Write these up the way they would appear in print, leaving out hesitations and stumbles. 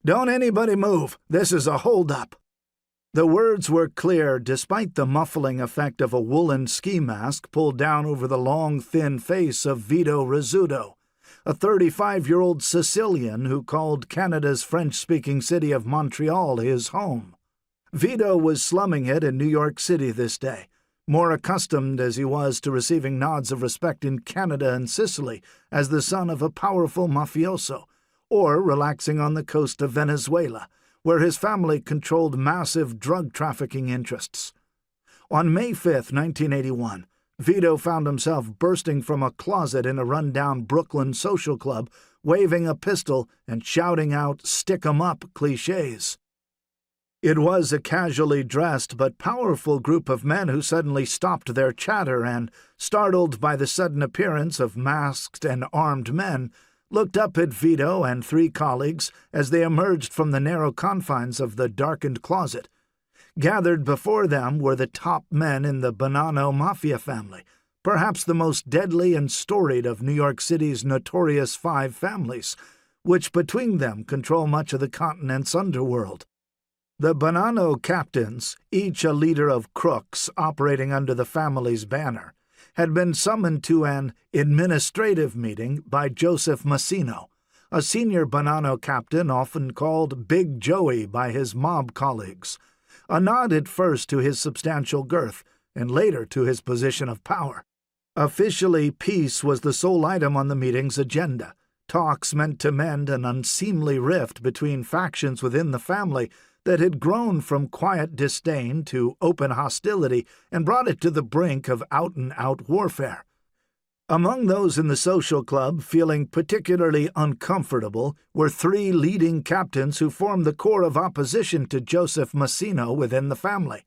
"Don't anybody move. This is a hold-up." The words were clear despite the muffling effect of a woolen ski mask pulled down over the long, thin face of Vito Rizzuto, a 35-year-old Sicilian who called Canada's French-speaking city of Montreal his home. Vito was slumming it in New York City this day, more accustomed as he was to receiving nods of respect in Canada and Sicily as the son of a powerful mafioso, or relaxing on the coast of Venezuela, where his family controlled massive drug trafficking interests. On May 5, 1981, Vito found himself bursting from a closet in a rundown Brooklyn social club, waving a pistol and shouting out "stick 'em up" cliches. It was a casually dressed but powerful group of men who suddenly stopped their chatter and, startled by the sudden appearance of masked and armed men, looked up at Vito and three colleagues as they emerged from the narrow confines of the darkened closet. Gathered before them were the top men in the Bonanno Mafia family, perhaps the most deadly and storied of New York City's notorious 5 families, which between them control much of the continent's underworld. The Bonanno captains, each a leader of crooks operating under the family's banner, had been summoned to an administrative meeting by Joseph Massino, a senior Bonanno captain often called Big Joey by his mob colleagues, a nod at first to his substantial girth and later to his position of power. Officially, peace was the sole item on the meeting's agenda, talks meant to mend an unseemly rift between factions within the family that had grown from quiet disdain to open hostility and brought it to the brink of out-and-out warfare. Among those in the social club feeling particularly uncomfortable were 3 leading captains who formed the core of opposition to Joseph Massino within the family: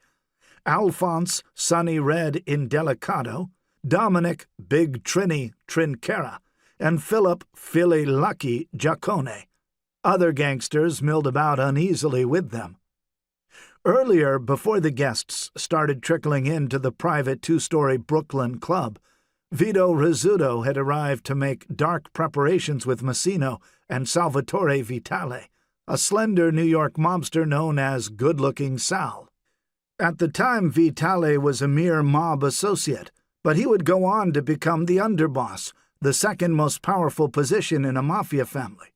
Alphonse Sunny Red Indelicato, Dominic Big Trini Trinchera, and Philip Philly Lucky Giacone. Other gangsters milled about uneasily with them. Earlier, before the guests started trickling into the private 2-story Brooklyn club, Vito Rizzuto had arrived to make dark preparations with Massino and Salvatore Vitale, a slender New York mobster known as Good-Looking Sal. At the time, Vitale was a mere mob associate, but he would go on to become the underboss, the second most powerful position in a mafia family.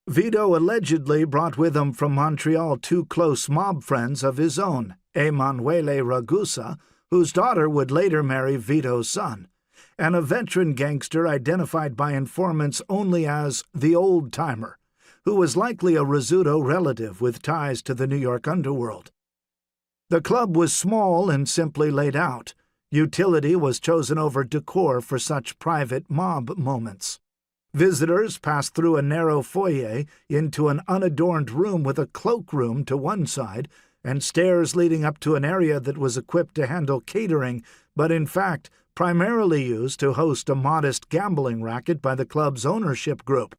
Vito allegedly brought with him from Montreal 2 close mob friends of his own, Emanuele Ragusa, whose daughter would later marry Vito's son, and a veteran gangster identified by informants only as the Old-Timer, who was likely a Rizzuto relative with ties to the New York underworld. The club was small and simply laid out. Utility was chosen over decor for such private mob moments. Visitors passed through a narrow foyer into an unadorned room with a cloakroom to one side and stairs leading up to an area that was equipped to handle catering, but in fact primarily used to host a modest gambling racket by the club's ownership group.